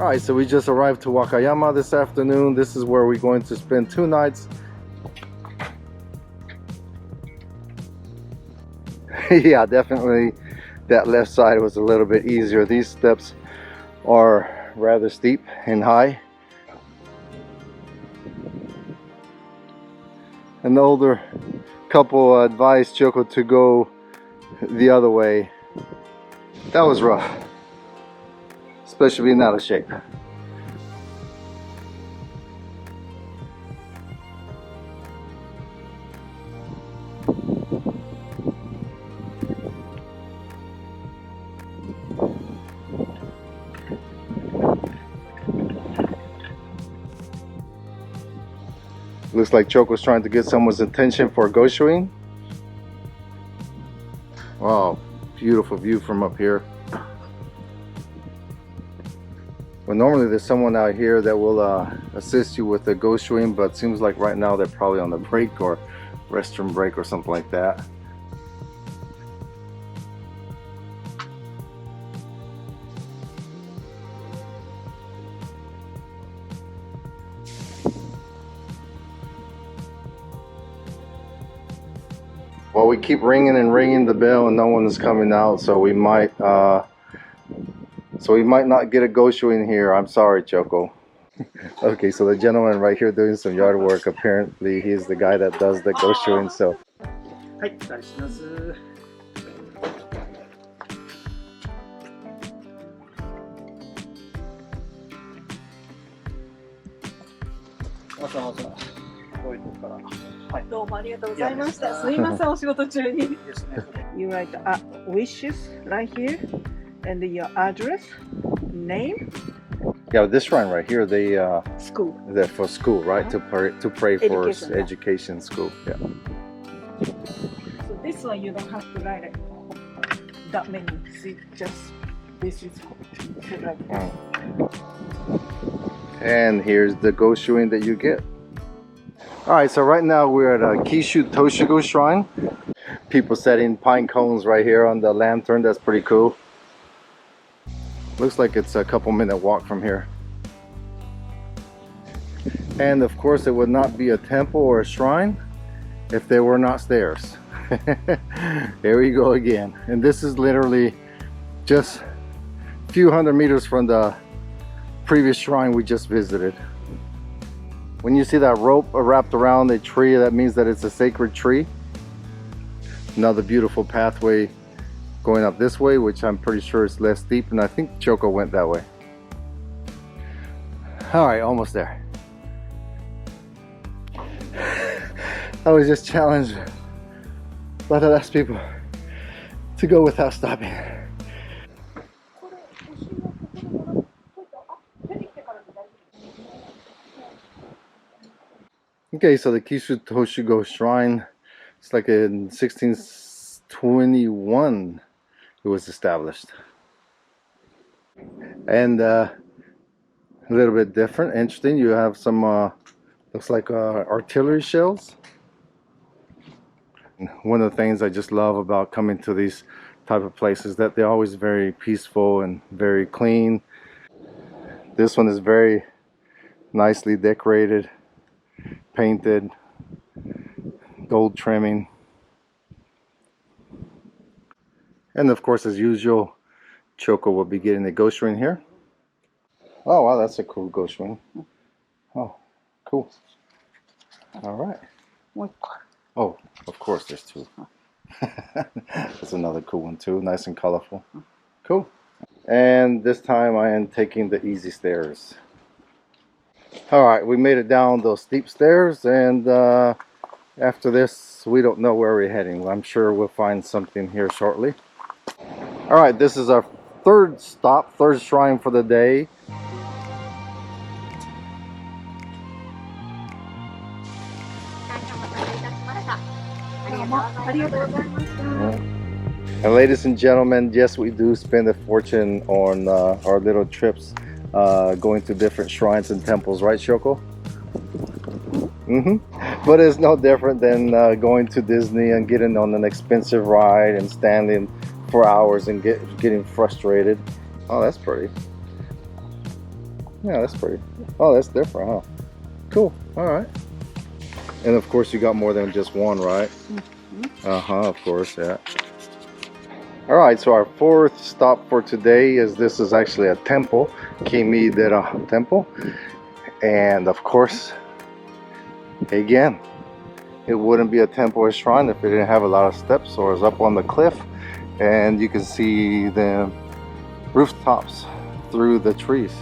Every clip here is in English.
Alright, so we just arrived to Wakayama this afternoon. This is where we're going to spend 2 nights. Yeah, definitely that left side was a little bit easier. These steps are rather steep and high. An older couple advised Choco to go the other way. That was rough, especially being out of shape. Looks like Choco's trying to get someone's attention for Goshuin. Wow, beautiful view from up here. Well, normally there's someone out here that will assist you with the Goshuin, but seems like right now they're probably on the break or restroom break or something like that. Well, we keep ringing and ringing the bell and no one is coming out, so we might not get a Goshuin here. I'm sorry, Choco. Okay, so the gentleman right here doing some yard work, apparently he's the guy that does the Goshuin, so. You write wishes right here and your address, name. Yeah, this shrine right here, they School. they're for school, right? To pray for Education, education school. Yeah. So this one you don't have to write it that many. See, just this is like that. And here's the Goshuin that you get. Alright, so right now we're at a Kishu Toshigo shrine. People setting pine cones right here on the lantern. That's pretty cool. Looks like it's a couple-minute walk from here. And of course it would not be a temple or a shrine if there were not stairs. Here we go again. And this is literally just a few hundred meters from the previous shrine we just visited. When you see that rope wrapped around a tree, that means that it's a sacred tree. Another beautiful pathway going up this way, which I'm pretty sure is less steep, and I think Choco went that way. Alright, almost there. I was just challenged by the last people to go without stopping. Okay, so the Kishu Toshigo shrine, it's like in 1621 it was established. And a little bit different, interesting. You have some, looks like artillery shells. One of the things I just love about coming to these type of places that they're always very peaceful and very clean. This one is very nicely decorated, painted, gold trimming, and of course, as usual, Choco will be getting the Goshuin here. Oh wow, that's a cool Goshuin. Oh, cool. All right. Oh, of course, there's two. That's another cool one too, nice and colorful. Cool. And this time I am taking the easy stairs. Alright, we made it down those steep stairs, and after this we don't know where we're heading. I'm sure we'll find something here shortly. Alright, this is our third stop, third shrine for the day. And ladies and gentlemen, yes, we do spend a fortune on our little trips going to different shrines and temples, right, Choco? But it's no different than going to Disney and getting on an expensive ride and standing for hours and getting frustrated. Oh, that's pretty. Yeah, that's pretty. Oh, that's different, huh? Cool. All right. And of course, you got more than just one, right? Uh-huh, of course, yeah. All right, so our fourth stop for today is this is actually a temple, Kimi-dera temple. And of course, again, it wouldn't be a temple or shrine if it didn't have a lot of steps or is up on the cliff. And you can see the rooftops through the trees.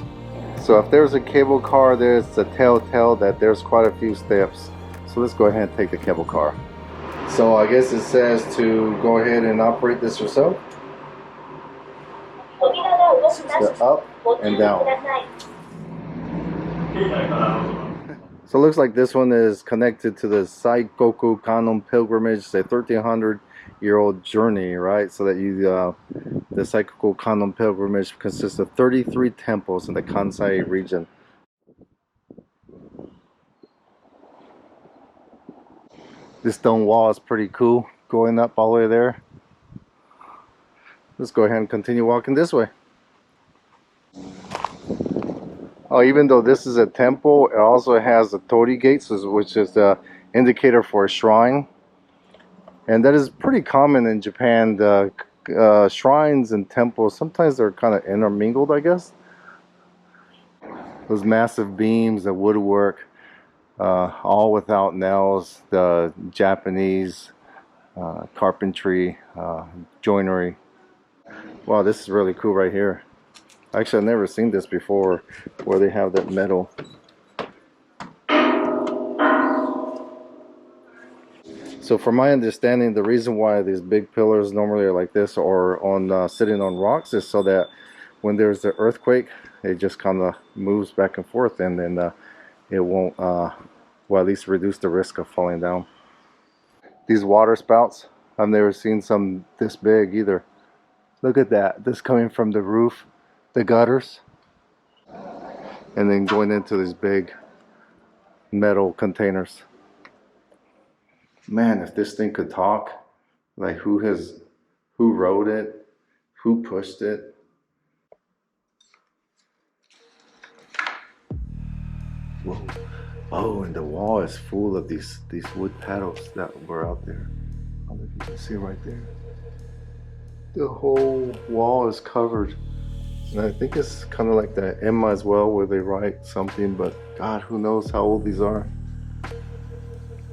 So if there's a cable car, there's a telltale that there's quite a few steps. So let's go ahead and take the cable car. So I guess it says to go ahead and operate this yourself. The up and down. So it looks like this one is connected to the Saikoku Kanon pilgrimage, a 1300-year-old journey, right? So that the Saikoku Kanon pilgrimage consists of 33 temples in the Kansai region. This stone wall is pretty cool, going up all the way there. Let's go ahead and continue walking this way. Oh, even though this is a temple, it also has the torii gates, which is the indicator for a shrine. And that is pretty common in Japan. The shrines and temples, sometimes they're kind of intermingled, I guess. Those massive beams, the woodwork, all without nails, the Japanese carpentry, joinery. Wow, this is really cool right here. Actually, I've never seen this before, where they have that metal. So from my understanding, the reason why these big pillars normally are like this or on sitting on rocks is so that when there's an earthquake, it just kind of moves back and forth, and then it won't, well, at least reduce the risk of falling down. These water spouts, I've never seen some this big either. Look at that, this coming from the roof, the gutters, and then going into these big metal containers. Man, if this thing could talk, like who wrote it, who pushed it. Whoa. Oh, and the wall is full of these wood paddles that were out there. I don't know if you can see right there. The whole wall is covered. And I think it's kind of like the Emma as well, where they write something, but God, who knows how old these are.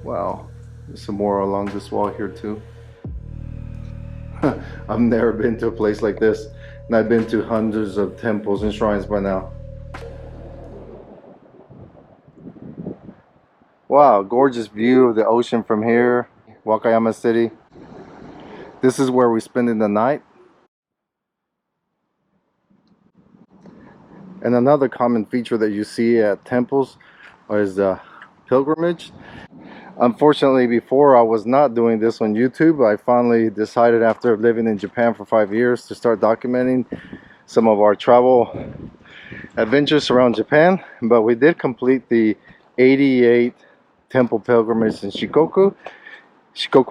Wow, there's some more along this wall here too. I've never been to a place like this, and I've been to hundreds of temples and shrines by now. Wow, gorgeous view of the ocean from here, Wakayama City. This is where we spend the night. And another common feature that you see at temples is the pilgrimage. Unfortunately, before I was not doing this on YouTube. I finally decided after living in Japan for 5 years to start documenting some of our travel adventures around Japan. But we did complete the 88 temple pilgrimage in Shikoku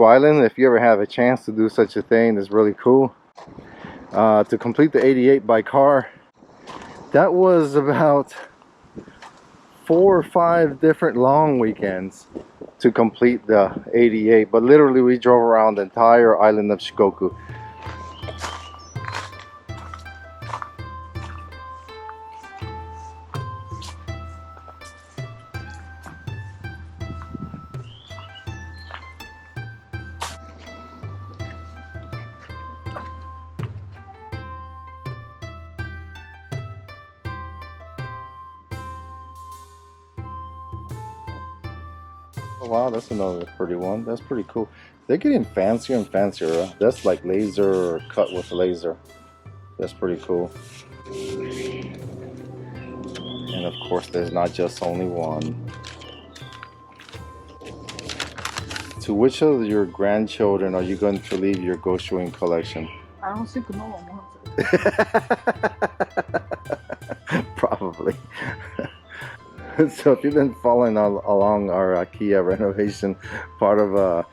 Island. If you ever have a chance to do such a thing, it's really cool. To complete the 88 by car, that was about 4 or 5 different long weekends to complete the 88, but literally we drove around the entire island of Shikoku. Oh wow, that's another pretty one. That's pretty cool. They're getting fancier and fancier. That's like laser or cut with laser. That's pretty cool. And of course, there's not just only one. To which of your grandchildren are you going to leave your Goshuin collection? I don't think no one wants it. Probably. So if you've been following along our Akiya renovation, part of a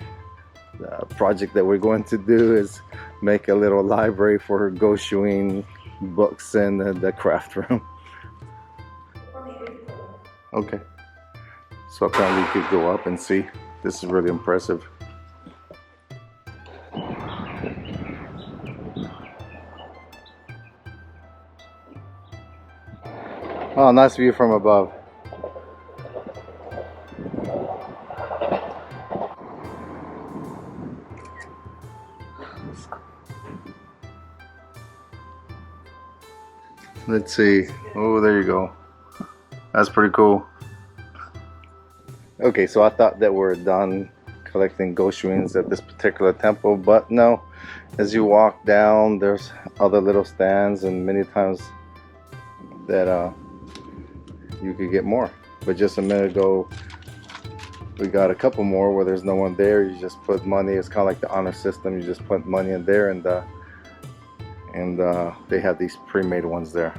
project that we're going to do is make a little library for Goshuin books in the craft room. Okay. So apparently you could go up and see. This is really impressive. Oh, nice view from above. Let's see. Oh, there you go. That's pretty cool. Okay, so I thought that we're done collecting Goshuins at this particular temple, but no. As you walk down, there's other little stands, and many times that you could get more. But just a minute ago, we got a couple more where there's no one there. You just put money. It's kind of like the honor system. You just put money in there, and they have these pre-made ones there.